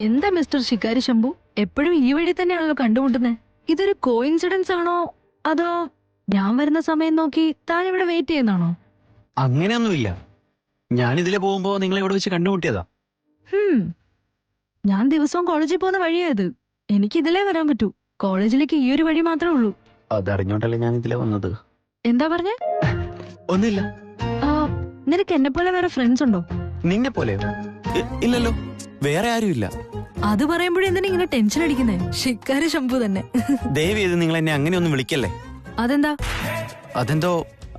എന്താ മിസ്റ്റർ ശിക്കാരി ശംഭു, എപ്പോഴും ഈ വഴി തന്നെയാണല്ലോ കണ്ടുമുട്ടുന്നത്. ഇതൊരു കോയിൻസിഡൻസ് ആണോ അതോ ഞാൻ വരുന്ന സമയം നോക്കി താൻ ഇവിടെ വെയിറ്റ് ചെയ്യുന്നാണോ? അങ്ങനെയൊന്നുമില്ല. ഞാൻ ഇതിലെ പോകുമ്പോ നിങ്ങളെ ഇവിടെ വെച്ച് കണ്ടുമുട്ടിയതാ. ഞാൻ ദിവസവും കോളേജിൽ പോകുന്ന വഴിയായത്. എനിക്ക് ഇതിലേ വരാൻ പറ്റൂ. കോളേജിലേക്ക് ഈ ഒരു വഴി മാത്രമേ ഉള്ളൂ. അതറിഞ്ഞോണ്ടല്ലേ ഞാൻ ഇതിലെ വന്നത്. എന്താ പറഞ്ഞേ? ഒന്നുമില്ല. നിനക്ക് എന്നെ പോലെ വേറെ ഫ്രണ്ട്സ് ഉണ്ടോ? നിന്നെ പോലെ? ഇല്ലല്ലോ, വേറെ ആരുമില്ല. അത് പറയുമ്പോഴെന്തിനാ ഇങ്ങനെ ടെൻഷൻ അടിക്കുന്നേ? ശിക്കാരി ശംഭു തന്നെ. ദയവ് ചെയ്ത് നിങ്ങൾ എന്നെ അങ്ങനെയൊന്നും വിളിക്കല്ലേ. അതെന്താ? അതെന്തോ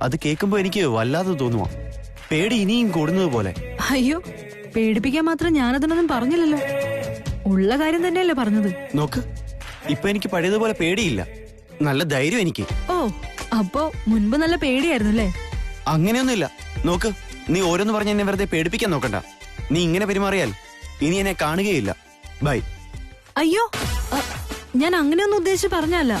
അത് കേൾക്കുമ്പോ എനിക്ക് വല്ലാതെ തോന്നുവാ. പേടി ഇനിയും കൂടുന്നത് പോലെ. അയ്യോ, പേടിപ്പിക്കാൻ മാത്രം ഞാനതിനൊന്നും പറഞ്ഞില്ലല്ലോ. ഉള്ള കാര്യം തന്നെയല്ലേ പറഞ്ഞത്. നോക്ക്, ഇപ്പൊ എനിക്ക് പഴയതുപോലെ പേടിയില്ല. നല്ല ധൈര്യം എനിക്ക്. ഓ, അപ്പോ മുൻപ് നല്ല പേടിയായിരുന്നു അല്ലേ? അങ്ങനെയൊന്നുമില്ല. നോക്ക്, നീ ഓരോന്ന് പറഞ്ഞ എന്നെ വെറുതെ പേടിപ്പിക്കാൻ നോക്കണ്ട. നീ ഇങ്ങനെ പെരുമാറിയാൽ ഇനി എന്നെ കാണുകയില്ല. ബൈ. അയ്യോ, ഞാൻ അങ്ങനെയൊന്നും ഉദ്ദേശിച്ച് പറഞ്ഞല്ല.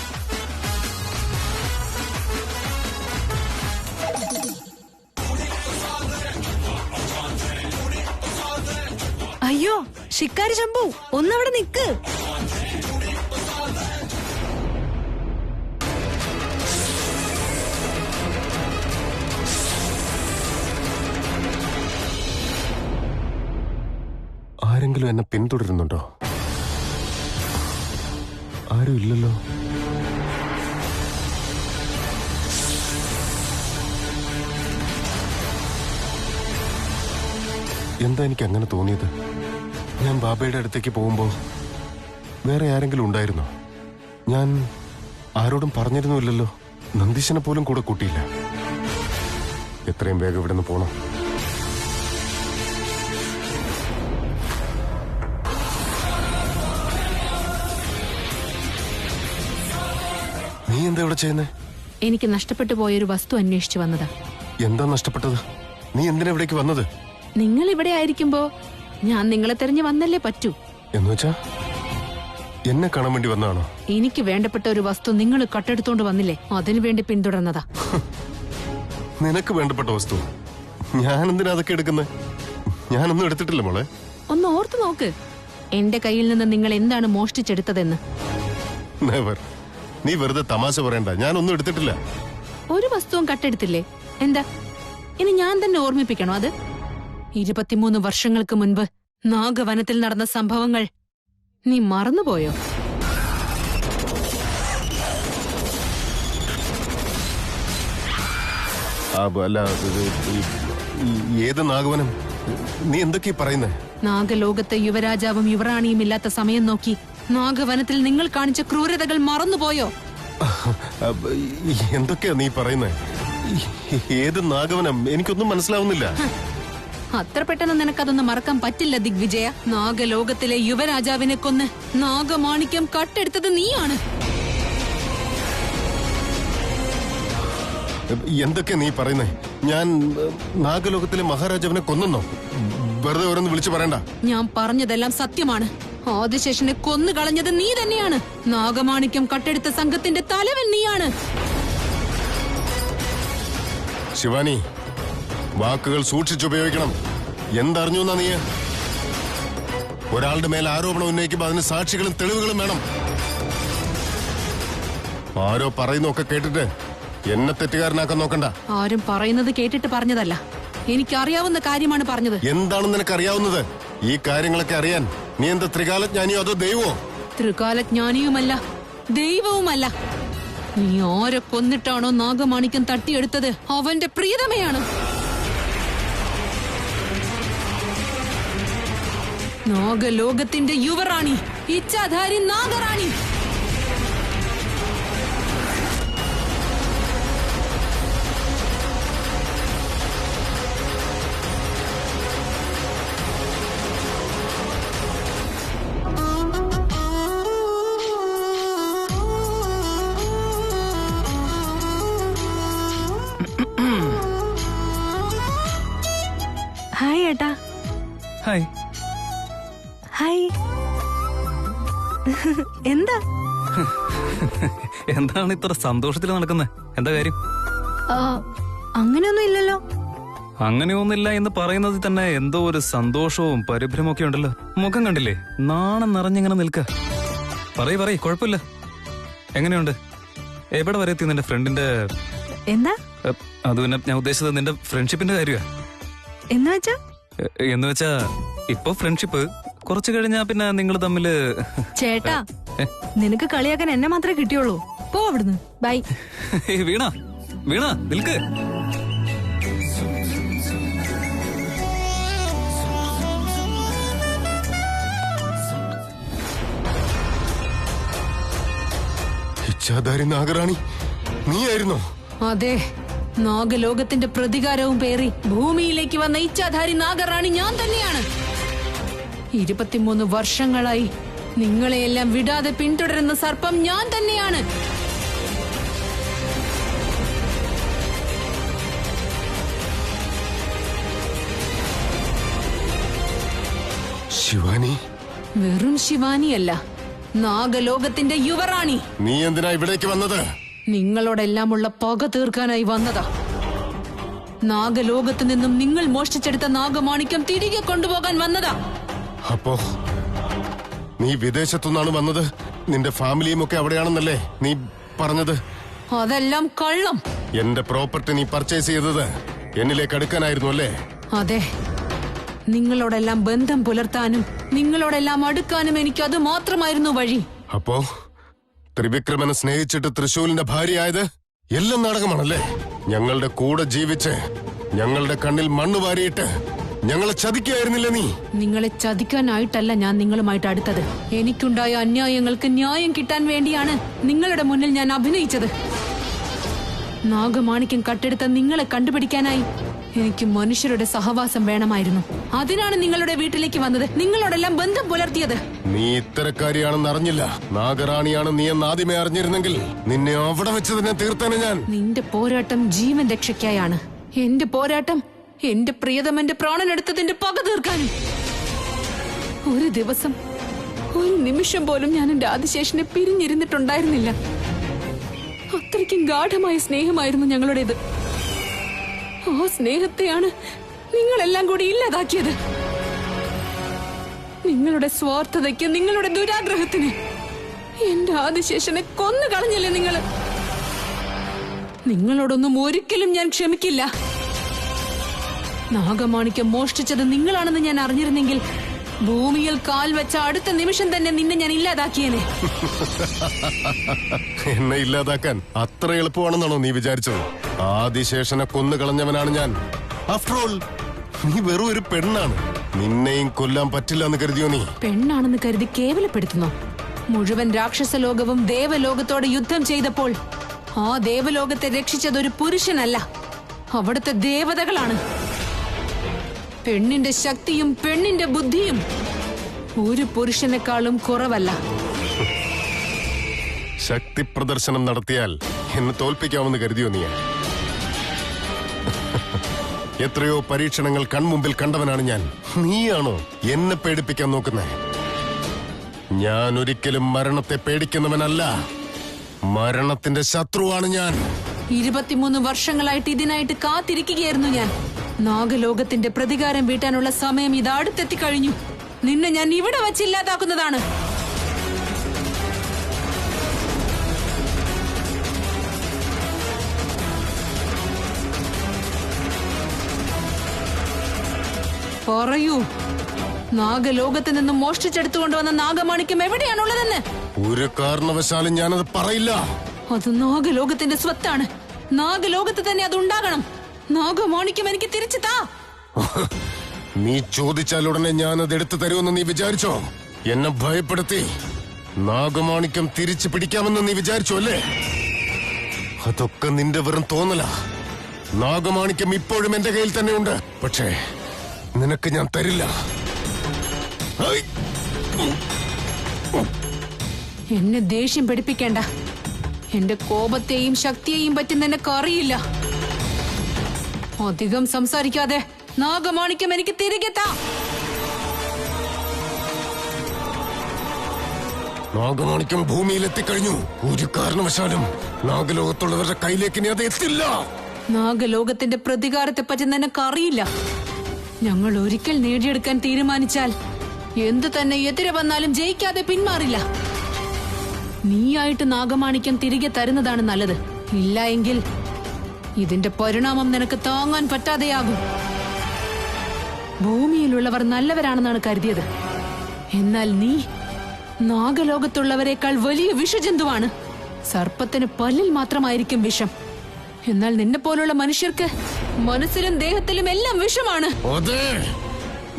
അയ്യോ ശിക്കാരി ശംഭു, ഒന്നവിടെ നിക്ക്. ആരെങ്കിലും എന്നെ പിന്തുടരുന്നുണ്ടോ? ആരും ഇല്ലല്ലോ. എന്താ എനിക്ക് അങ്ങനെ തോന്നിയത്? ഞാൻ ബാബയുടെ അടുത്തേക്ക് പോകുമ്പോ വേറെ ആരെങ്കിലും ഉണ്ടായിരുന്നോ? ഞാൻ ആരോടും പറഞ്ഞിരുന്നുമില്ലല്ലോ. നന്ദീശനെ പോലും കൂടെ കൂട്ടിയില്ല. എത്രയും വേഗം ഇവിടെ നിന്ന് പോണം. നീ എന്താ ഇവിടെ ചെയ്യുന്നേ? എനിക്ക് നഷ്ടപ്പെട്ടു പോയൊരു വസ്തു അന്വേഷിച്ചു വന്നതാ. എന്താ നഷ്ടപ്പെട്ടത്? നീ എന്തിനാ ഇവിടേക്ക് വന്നത്? നിങ്ങൾ ഇവിടെ ആയിരിക്കുമ്പോ ഞാൻ നിങ്ങളെ തെരഞ്ഞു വന്നല്ലേ പറ്റൂ. എന്നുവെച്ചാ എന്നെ കാണാൻ വേണ്ടി വന്നതാണോ? എനിക്ക് വേണ്ടപ്പെട്ട ഒരു വസ്തു നിങ്ങൾ കട്ടെടുത്തോണ്ട് വന്നില്ലേ, അതിനു വേണ്ടി പിന്തുടർന്നതാ. നിനക്ക് വേണ്ടപ്പെട്ട വസ്തു ഞാൻ എന്തിനാ അതൊക്കെ എടുക്കുന്നത്? ഞാനൊന്നും എടുത്തിട്ടില്ല മോളെ. ഒന്ന് ഓർത്തു നോക്ക്, എന്റെ കയ്യിൽ നിന്ന് നിങ്ങൾ എന്താണ് മോഷ്ടിച്ചെടുത്തതെന്ന്. നെവർ. നീ വെറുതെ തമാശ പറയണ്ട. ഞാനൊന്നും എടുത്തിട്ടില്ല. ഒരു വസ്തുവും കട്ടെടുത്തില്ലേ? എന്താ ഇനി ഞാൻ തന്നെ ഓർമ്മിപ്പിക്കണോ അത്? 23 വർഷങ്ങൾക്ക് മുൻപ് നാഗവനത്തിൽ നടന്ന സംഭവങ്ങൾ നീ മറന്നുപോയോ? അല്ല, ഏത് നാഗവനം? നീ എന്തൊക്കെയാ പറയുന്നേ? നാഗലോകത്തെ യുവരാജാവും യുവറാണിയും ഇല്ലാത്ത സമയം നോക്കി നാഗവനത്തിൽ നിങ്ങൾ കാണിച്ച ക്രൂരതകൾ മറന്നുപോയോ? എന്തൊക്കെയാ നീ പറയുന്നേ? ഏത് നാഗവനം? എനിക്കൊന്നും മനസ്സിലാവുന്നില്ല. അത്ര പെട്ടെന്ന് നിനക്കതൊന്നും മറക്കാൻ പറ്റില്ല ദിഗ്വിജയ. നാഗലോകത്തിലെ യുവരാജാവിനെ കൊന്ന് നാഗമാണിക്യം കട്ടെടുത്തത് നീയാണ്. എന്തൊക്കെയാ നീ പറയുന്നേ? ഞാൻ നാഗലോകത്തിലെ മഹാരാജാവിനെ കൊന്നെന്നോ? വെറുതെ ഓരോന്ന് വിളിച്ചു പറയണ്ട. ഞാൻ പറഞ്ഞതെല്ലാം സത്യമാണ്. ആദിശേഷനെ കൊന്നു കളഞ്ഞത് നീ തന്നെയാണ്. നാഗമാണിക്യം കട്ടെടുത്ത സംഘത്തിന്റെ തലവൻ നീയാണ്. ശിവാനി, വാക്കുകൾ സൂക്ഷിച്ചുപയോഗിക്കണം. എന്തറിഞ്ഞു എന്നാ നീ? ഒരാളുടെ മേൽ ആരോപണം ഉന്നയിക്കുമ്പോ അതിന് സാക്ഷികളും തെളിവുകളും വേണം. ആരോ പറയുന്നൊക്കെ കേട്ടിട്ട് എന്നെ തെറ്റുകാരനാക്കാൻ നോക്കണ്ട. ആരും പറയുന്നത് കേട്ടിട്ട് പറഞ്ഞതല്ല, എനിക്കറിയാവുന്ന കാര്യമാണ് പറഞ്ഞത്. എന്താണെന്ന് നിനക്കറിയാവുന്നത്? ഈ കാര്യങ്ങളൊക്കെ അറിയാൻ നീ എന്താ ത്രികാലജ്ഞാനിയോ അതോ ദൈവമോ? ത്രികാലജ്ഞാനിയുമല്ല, ദൈവവുമല്ല. നീ ആരെ കൊന്നിട്ടാണോ നാഗമാണിക്യം തട്ടിയെടുത്തത് അവന്റെ പ്രീതമയാണ്. നാഗലോകത്തിന്റെ യുവറാണി, ഇച്ഛാധാരി നാഗറാണി. ഹായ് ഏട്ടാ. ഹായ്. ഹായ്. എന്താ എന്താണ് ഇത്ര സന്തോഷത്തിൽ നടക്കുന്നത്? എന്താ കാര്യം? അങ്ങനെയൊന്നും ഇല്ലല്ലോ. അങ്ങനെയൊന്നില്ല എന്ന് പറയുന്നതിൽ തന്നെ എന്തോ ഒരു സന്തോഷവും പരിഭ്രമൊക്കെ ഉണ്ടല്ലോ. മുഖം കണ്ടില്ലേ, നാണം നിറഞ്ഞിങ്ങനെ നിൽക്ക. പറയ് കുഴപ്പമില്ല. എങ്ങനെയുണ്ട്? എവിടെ വരെ എത്തി നിന്റെ ഫ്രണ്ടിന്റെ? എന്താ അത് പിന്നെ ഞാൻ ഉദ്ദേശിച്ചത് നിന്റെ ഫ്രണ്ട്ഷിപ്പിന്റെ കാര്യമാ. എന്ന് വെച്ചാ? എന്ന് വെച്ചാ ഇപ്പൊ ഫ്രണ്ട്ഷിപ്പ്, കുറച്ചു കഴിഞ്ഞാ പിന്നെ നിങ്ങൾ തമ്മില്. ചേട്ടാ, നിനക്ക് കളിയാക്കാൻ എന്നെ മാത്രമേ കിട്ടിയുള്ളൂ. പോ അവിടുന്ന്. ബൈ. വീണ നിൽക്ക്. ഇച്ഛാധാരി നാഗറാണി നീയായിരുന്നോ? അതെ, നാഗലോകത്തിന്റെ പ്രതികാരവും പേറി ഭൂമിയിലേക്ക് വന്ന ഇച്ഛാധാരി നാഗറാണി ഞാൻ തന്നെയാണ്. 23 വർഷങ്ങളായി നിങ്ങളെയെല്ലാം വിടാതെ പിന്തുടരുന്ന സർപ്പം ഞാൻ തന്നെയാണ്. ശിവാനി? വെറും ശിവാനിയല്ല, നാഗലോകത്തിന്റെ യുവറാണി. നീ എന്തിനാ ഇവിടേക്ക് വന്നത്? നിങ്ങളോടെല്ലാമുള്ള പക തീർക്കാനായി വന്നതാ. നാഗലോകത്ത് നിന്നും നിങ്ങൾ മോഷ്ടിച്ചെടുത്ത നാഗമാണിക്യം തിരികെ കൊണ്ടുപോകാൻ വന്നതാ. അപ്പോ നീ വിദേശത്തുനിന്നാണ് വന്നത്? നിന്റെ ഫാമിലിയും ഒക്കെ അവിടെയാണെന്നല്ലേ നീ പറഞ്ഞത്? അതെല്ലാം കള്ളം. എന്റെ പ്രോപ്പർട്ടി നീ പർച്ചേസ് ചെയ്തത് എന്നിലേക്ക് അടുക്കാനായിരുന്നു അല്ലേ? അതെ, നിങ്ങളോടെല്ലാം ബന്ധം പുലർത്താനും നിങ്ങളോടെല്ലാം അടുക്കാനും എനിക്ക് അത് മാത്രമായിരുന്നു വഴി. അപ്പോ ത്രിവിക്രമനെ സ്നേഹിച്ചിട്ട് തൃശൂലിന്റെ ഭാര്യയായത് എല്ലാം നാടകമാണല്ലേ? ഞങ്ങളുടെ കൂടെ ജീവിച്ച് ഞങ്ങളുടെ കണ്ണിൽ മണ്ണ് വാരിയിട്ട് ഞങ്ങളെ ചതിക്കായിരുന്നില്ല നീ? നിങ്ങളെ ചതിക്കാനായിട്ടല്ല ഞാൻ നിങ്ങളുമായിട്ട് അടുത്തത്. എനിക്കുണ്ടായ അന്യായങ്ങൾക്ക് ന്യായം കിട്ടാൻ വേണ്ടിയാണ് നിങ്ങളുടെ മുന്നിൽ ഞാൻ അഭിനയിച്ചത്. നാഗമാണിക്യം കട്ടെടുത്ത നിങ്ങളെ കണ്ടുപിടിക്കാനായി എനിക്ക് മനുഷ്യരുടെ സഹവാസം വേണമായിരുന്നു. അതിനാണ് നിങ്ങളുടെ വീട്ടിലേക്ക് വന്നത്, നിങ്ങളോടെല്ലാം ബന്ധം പുലർത്തിയത്. നീ ഇത്തരക്കാരിയാണെന്ന് അറിഞ്ഞില്ല. നാഗറാണിയാണ് നീ എന്ന് ആദ്യമേ അറിഞ്ഞിരുന്നെങ്കിൽ നിന്നെ അവിടെ വെച്ച് തന്നെ തീർത്തേനെ ഞാൻ. നിന്റെ പോരാട്ടം ജീവൻ രക്ഷയ്ക്കായാണ്. എന്റെ പോരാട്ടം എന്റെ പ്രിയതമന്റെ പ്രാണനെടുത്തതിന്റെ പക തീർക്കാനും. ഒരു ദിവസം, ഒരു നിമിഷം പോലും ഞാൻ എന്റെ ആദിശേഷനെ പിരിഞ്ഞിരുന്നിട്ടുണ്ടായിരുന്നില്ല. അത്രയ്ക്കും ഗാഢമായ സ്നേഹമായിരുന്നു ഞങ്ങളുടേത്. ആ സ്നേഹത്തെയാണ് നിങ്ങളെല്ലാം കൂടി ഇല്ലാതാക്കിയത്. നിങ്ങളുടെ സ്വാർത്ഥതയ്ക്ക്, നിങ്ങളുടെ ദുരാഗ്രഹത്തിന് എന്റെ ആദിശേഷനെ കൊന്നു കളഞ്ഞല്ലേ നിങ്ങൾ. നിങ്ങളോടൊന്നും ഒരിക്കലും ഞാൻ ക്ഷമിക്കില്ല. നാഗമാണിക്യം മോഷ്ടിച്ചത് നിങ്ങളാണെന്ന് ഞാൻ അറിഞ്ഞിരുന്നെങ്കിൽ ഭൂമിയിൽ കാൽ വെച്ച അടുത്ത നിമിഷം തന്നെ നിന്നെ ഞാൻ ഇല്ലാതാക്കിയേനെ. എന്നെ ഇല്ലാതാക്കാൻ അത്ര എളുപ്പമാണെന്നാണോ നീ വിചാരിച്ചത്? ആദിശേഷനെ കൊന്നു കളഞ്ഞവനാണ് ഞാൻ. ആഫ്റ്റർ ഓൾ നീ വെറും ഒരു പെണ്ണാണ്. നിന്നെയും കൊല്ലാൻ പറ്റില്ല എന്ന് കരുതിയോ നീ? പെണ്ണാണെന്ന് കരുതി കേവലപ്പെടുത്തുന്നു. മുഴുവൻ രാക്ഷസ ലോകവും ദേവലോകത്തോട് യുദ്ധം ചെയ്തപ്പോൾ ആ ദേവലോകത്തെ രക്ഷിച്ചത് ഒരു പുരുഷനല്ല, അവിടുത്തെ ദേവതകളാണ്. പെണ്ണിന്റെ ശക്തിയും പെണ്ണിന്റെ ബുദ്ധിയും ഒരു പുരുഷനേക്കാളും കുറവല്ല. ശക്തി പ്രദർശനം നടത്തിയാൽ എന്നെ തോൽപ്പിക്കാമെന്ന് കരുതിയോ നീ? എത്രയോ പരീക്ഷണങ്ങൾ കൺമുമ്പിൽ കണ്ടവനാണ് ഞാൻ. നീയാണോ എന്നെ പേടിപ്പിക്കാൻ നോക്കുന്നേ? ഞാൻ ഒരിക്കലും മരണത്തെ പേടിക്കുന്നവനല്ല. മരണത്തിന്റെ ശത്രുവാണ് ഞാൻ. 23 വർഷങ്ങളായിട്ട് ഇതിനായിട്ട് കാത്തിരിക്കുകയായിരുന്നു ഞാൻ. നാഗലോകത്തിന്റെ പ്രതികാരം വീട്ടാനുള്ള സമയം ഇത് അടുത്തെത്തിക്കഴിഞ്ഞു. നിന്നെ ഞാൻ ഇവിടെ വച്ചില്ലാതാക്കുന്നതാണ്. പറയൂ, നാഗലോകത്ത് നിന്നും മോഷ്ടിച്ചെടുത്തുകൊണ്ടുവന്ന നാഗമാണിക്യം എവിടെയാണുള്ളതെന്ന്? ഒരു കാരണവശാലും ഞാനത് പറയില്ല. അത് നാഗലോകത്തിന്റെ സ്വത്താണ്. നാഗലോകത്ത് തന്നെ അത് ഉണ്ടാകണം. നാഗമാണിക്യം എനിക്ക് തിരിച്ചു താ. നീ ചോദിച്ചാൽ ഉടനെ ഞാനത് എടുത്തു തരുമെന്ന് നീ വിചാരിച്ചോ? എന്നെ ഭയപ്പെടുത്തി നാഗമാണിക്യം തിരിച്ചു പിടിക്കാമെന്ന് നീ വിചാരിച്ചോ അല്ലേ? അതൊക്കെ നിന്റെ വെറും തോന്നലാ. നാഗമാണിക്യം ഇപ്പോഴും എന്റെ കയ്യിൽ തന്നെ ഉണ്ട്. പക്ഷേ നിനക്ക് ഞാൻ തരില്ല. എന്നെ ദേഷ്യം പഠിപ്പിക്കേണ്ട. എന്റെ കോപത്തെയും ശക്തിയെയും പറ്റി നിനക്ക് അറിയില്ല. അധികം സംസാരിക്കാതെ നാഗമാണിക്യം എനിക്ക് തിരികെ താ. നാഗമാണിക്യം ഭൂമിയിൽ എത്തിക്കഴിഞ്ഞു. ഒരു കാരണവശാലും നാഗലോകത്തുള്ളവരുടെ കയ്യിലേക്ക് ഇനി അത് എത്തില്ല. നാഗലോകത്തിന്റെ പ്രതികാരത്തെ പറ്റി നിനക്കറിയില്ല. ഞങ്ങൾ ഒരിക്കൽ നേടിയെടുക്കാൻ തീരുമാനിച്ചാൽ എന്തു തന്നെ എതിരെ വന്നാലും ജയിക്കാതെ പിന്മാറില്ല. നീയായിട്ട് നാഗമാണിക്യം തിരികെ തരുന്നതാണ് നല്ലത്. ഇല്ല എങ്കിൽ ഇതിന്റെ പരിണാമം നിനക്ക് താങ്ങാൻ പറ്റാതെയാകും. ഭൂമിയിലുള്ളവർ നല്ലവരാണെന്നാണ് കരുതിയത്. എന്നാൽ നീ നാഗലോകത്തുള്ളവരെക്കാൾ വലിയ വിഷജന്തുവാണ്. സർപ്പത്തിന് പല്ലിൽ മാത്രമായിരിക്കും വിഷം. എന്നാൽ നിന്നെ പോലുള്ള മനുഷ്യർക്ക് മനസ്സിലും ദേഹത്തിലും എല്ലാം വിഷമാണ്. അതെ,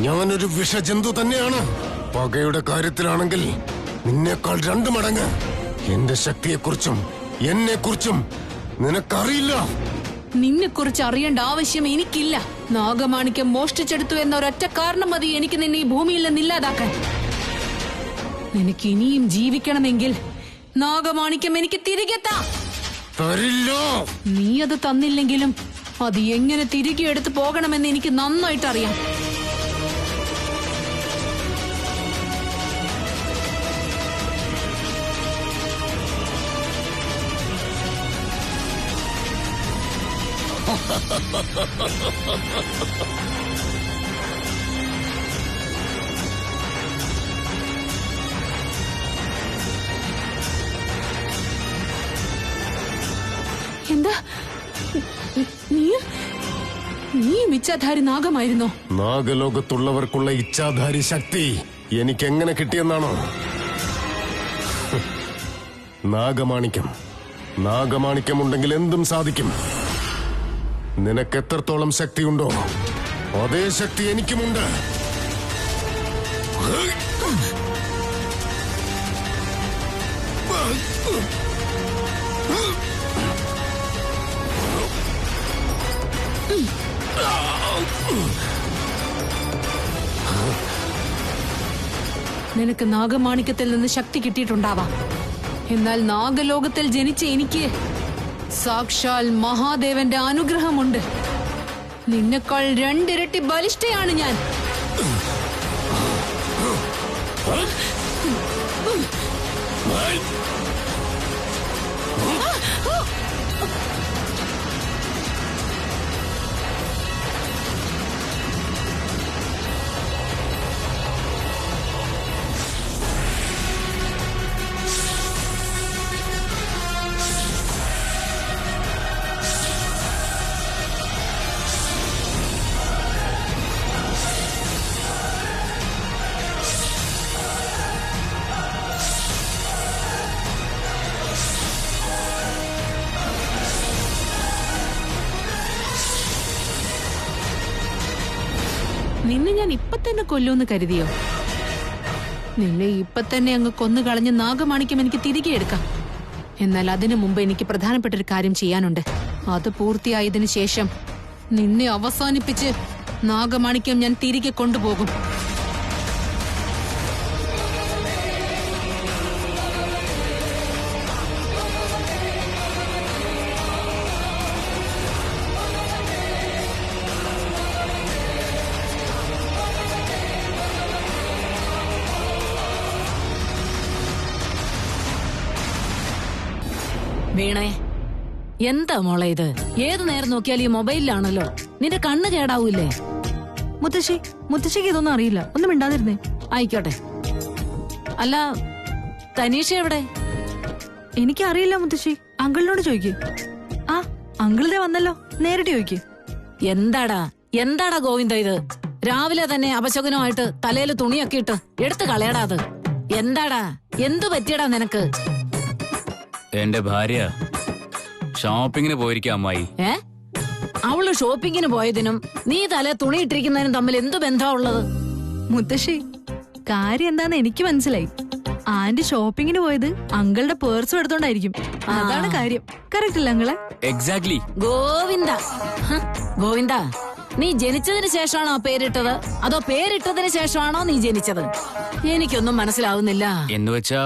ഞാനൊരു വിഷജന്തു തന്നെയാണ്. പകയുടെ കാര്യത്തിലാണെങ്കിൽ നിന്നേക്കാൾ 2 മടങ്ങ്. എന്റെ ശക്തിയെക്കുറിച്ചും എന്നെക്കുറിച്ചും നിനക്കറിയില്ല. നിന്നെക്കുറിച്ച് അറിയേണ്ട ആവശ്യം എനിക്കില്ല. നാഗമാണിക്യം മോഷ്ടിച്ചെടുത്തു എന്ന ഒരൊറ്റ കാരണം മതി എനിക്ക് നിന്നെ ഈ ഭൂമിയിൽ നിന്ന് ഇല്ലാതാക്കാൻ. നിനക്ക് ഇനിയും ജീവിക്കണമെങ്കിൽ നാഗമാണിക്യം എനിക്ക് തിരികെ താ. തരില്ല. നീ അത് തന്നില്ലെങ്കിലും അത് എങ്ങനെ തിരികെ എടുത്തു പോകണമെന്ന് എനിക്ക് നന്നായിട്ട് അറിയാം. എന്താ നീ ഇച്ഛാധാരി നാഗമായിരുന്നോ? നാഗലോകത്തുള്ളവർക്കുള്ള ഇച്ഛാധാരി ശക്തി എനിക്ക് എങ്ങനെ കിട്ടിയെന്നാണോ? നാഗമാണിക്യം ഉണ്ടെങ്കിൽ എന്തും സാധിക്കും. നിനക്ക് എത്രത്തോളം ശക്തിയുണ്ടോ അതേ ശക്തി എനിക്കുമുണ്ട്. നിനക്ക് നാഗമാണിക്യത്തിൽ നിന്ന് ശക്തി കിട്ടിയിട്ടുണ്ടാവാം. എന്നാൽ നാഗലോകത്തിൽ ജനിച്ച എനിക്ക് സാക്ഷാൽ മഹാദേവന്റെ അനുഗ്രഹമുണ്ട്. നിന്നെക്കാൾ 2 ഇരട്ടി ബലിഷ്ഠയാണ് ഞാൻ. നിന്നെ ഞാൻ ഇപ്പൊ തന്നെ കൊല്ലുമെന്ന് കരുതിയോ? നിന്നെ ഇപ്പൊ തന്നെ അങ്ങ് കൊന്നു കളഞ്ഞ് നാഗമാണിക്യം എനിക്ക് തിരികെ എടുക്കാം. എന്നാൽ അതിനു മുമ്പ് എനിക്ക് പ്രധാനപ്പെട്ട ഒരു കാര്യം ചെയ്യാനുണ്ട്. അത് പൂർത്തിയായതിനു ശേഷം നിന്നെ അവസാനിപ്പിച്ച് നാഗമാണിക്യം ഞാൻ തിരികെ കൊണ്ടുപോകും. വീണേ, എന്താ മോളെ ഇത്? ഏതു നേരം നോക്കിയാലും ഈ മൊബൈലിലാണല്ലോ. നിന്റെ കണ്ണ് കേടാവൂലേ? മുത്തശ്ശിക്ക് ഇതൊന്നും അറിയില്ല. ഒന്നും മിണ്ടാതിരുന്നേ. ആയിക്കോട്ടെ. അല്ല, തനീഷ എവിടെ? എനിക്കറിയില്ല മുത്തശ്ശി. അങ്കിളിനോട് ചോദിക്ക്. ആ, അങ്കിളിനെ വന്നല്ലോ, നേരിട്ട് ചോദിക്ക്. എന്താടാ ഗോവിന്ദ ഇത്? രാവിലെ തന്നെ അപശകുനമായിട്ട് തലയിൽ തുണിയൊക്കെ ഇട്ട് എടുത്ത് കളയടാ അത്. എന്തു പറ്റിയടാ നിനക്ക്? എന്റെ ഭാര്യ ഷോപ്പിങ്ങിന് പോയിരിക്കാം അമ്മായി. അവള് ഷോപ്പിങ്ങിന് പോയതിനും നീ തല തുണി ഇട്ടിരിക്കുന്നതിനും തമ്മിൽ എന്തു ബന്ധമുള്ളത്? മുത്തശ്ശി, കാര്യം എന്താന്ന് എനിക്ക് മനസ്സിലായി. ആന്റി ഷോപ്പിങ്ങിന് പോയത് അങ്കിളുടെ പേഴ്സും എടുത്തോണ്ടായിരിക്കും. അതാണ് കാര്യം. കറക്റ്റ് അല്ല അങ്കിളെ? എക്സാക്ട്ലി. ഗോവിന്ദ, നീ ജനിച്ചതിന് ശേഷമാണോ പേരിട്ടത്, അതോ പേരിട്ടതിന് ശേഷമാണോ നീ ജനിച്ചത്? എനിക്കൊന്നും മനസ്സിലാവുന്നില്ല. എന്നുവെച്ചാ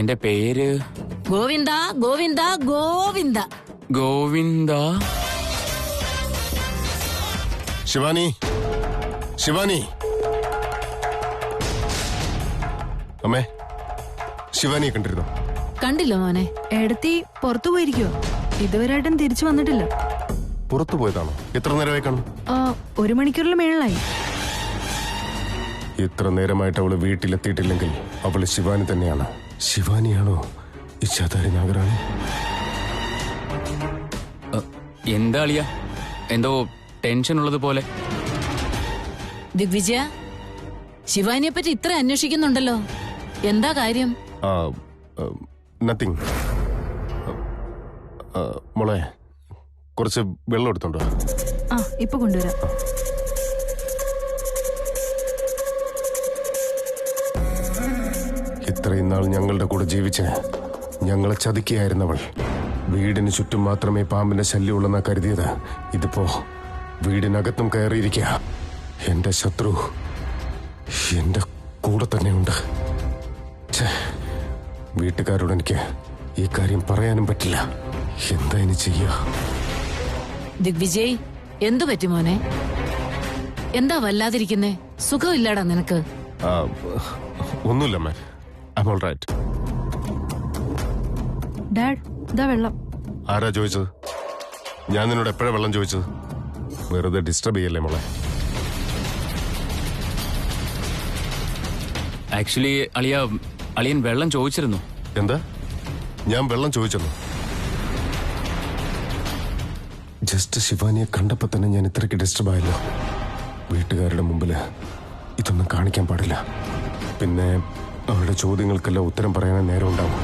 എന്റെ പേര് ഗോവിന്ദ. ഗോവിന്ദ ഗോവിന്ദ ഗോവിന്ദ. ശിവാനി. അമ്മേ, ശിവാനിയെ കണ്ടിരുന്നോ? കണ്ടില്ല മോനെ. എടുത്തി പുറത്തു പോയിരിക്കുവോ? ഇതുവരെയായിട്ടും തിരിച്ചു വന്നിട്ടില്ല. പുറത്തു പോയതാണോ? എത്ര നേരമായി കാണും? 1 മണിക്കൂറിൽ മേളിലായി. ഇത്ര നേരമായിട്ട് അവള് വീട്ടിലെത്തിയിട്ടില്ലെങ്കിൽ അവള് ശിവാനി തന്നെയാണ്. ശിവാനിയാണോ ഇച്ഛാധാരി നാഗറാണി? എന്താ അളിയ, എന്തോ ടെൻഷൻ ഉള്ളത് പോലെ. ദിഗ്വിജയ, ശിവാനിയെ പറ്റി ഇത്ര അന്വേഷിക്കുന്നുണ്ടല്ലോ, എന്താ കാര്യം? നത്തിങ്. മോളെ, കുറച്ച് വെള്ളം എടുത്തോണ്ടോ? ഇപ്പൊ കൊണ്ടുവരാം. ഇത്രയും നാൾ ഞങ്ങളുടെ കൂടെ ജീവിച്ച് ഞങ്ങളെ ചതിക്കുകയായിരുന്നവൾ. വീടിന് ചുറ്റും മാത്രമേ പാമ്പിന്റെ ശല്യമുള്ളെന്നാ കരുതിയത്. ഇതിപ്പോ വീടിനകത്തും കയറിയിരിക്കുക. എന്റെ ശത്രു എന്റെ കൂടെ തന്നെയുണ്ട്. വീട്ടുകാരോട് എനിക്ക് ഈ കാര്യം പറയാനും പറ്റില്ല. എന്താ ഇനി ചെയ്യാ? ദിഗ്വിജയ്, എന്തു പറ്റി മോനെ? എന്താ വല്ലാതിരിക്കുന്നേ? സുഖമില്ലാടാ നിനക്ക്? ഒന്നുമില്ല അമ്മേ, I am all right. Dad, ഇതാ വെള്ളം. ആരാ ചോദിച്ചത്? ഞാൻ നിന്നോട് എപ്പോഴാ വെള്ളം ചോദിച്ചത്? വെറുതെ ഡിസ്റ്റർബ് ചെയ്യല്ലേ മോളെ. ആക്ച്വലി അളിയൻ വെള്ളം ചോദിച്ചിരുന്നു. എന്താ? ഞാൻ വെള്ളം ചോദിച്ചെന്നു? ജസ്റ്റ് ശിവാനിയെ കണ്ടപ്പോ തന്നെ ഞാൻ ഇത്രയ്ക്ക് ഡിസ്റ്റർബ് ആയല്ലോ. വീട്ടുകാരുടെ മുമ്പില് ഇതൊന്നും കാണിക്കാൻ പാടില്ല. പിന്നെ അവരുടെ ചോദ്യങ്ങൾക്കെല്ലാം ഉത്തരം പറയാനേ നേരം ഉണ്ടാവും.